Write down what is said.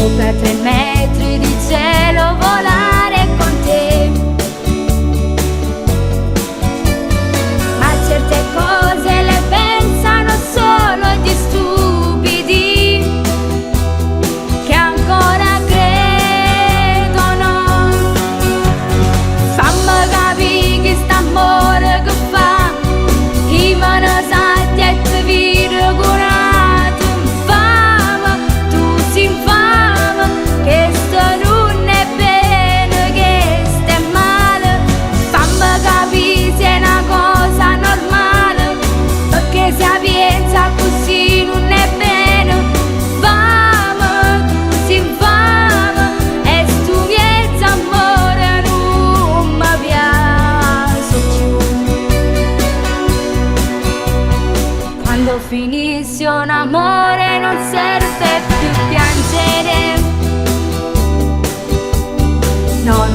sopra 3 metri di cielo volare con te. Ma certe cose le pensano solo gli stupidi che ancora credono. Fammi capire che st'amore che fa i mano satti e ti virgonato infame, tu si infame, che sto non è bene, che sto è male. Fammi capire se è una cosa normale, perché se pensa così non è bene. Fame, tu si infame, e stu miezzo amore non mi piace più. Quando finisce un amore non serve più piangere, no,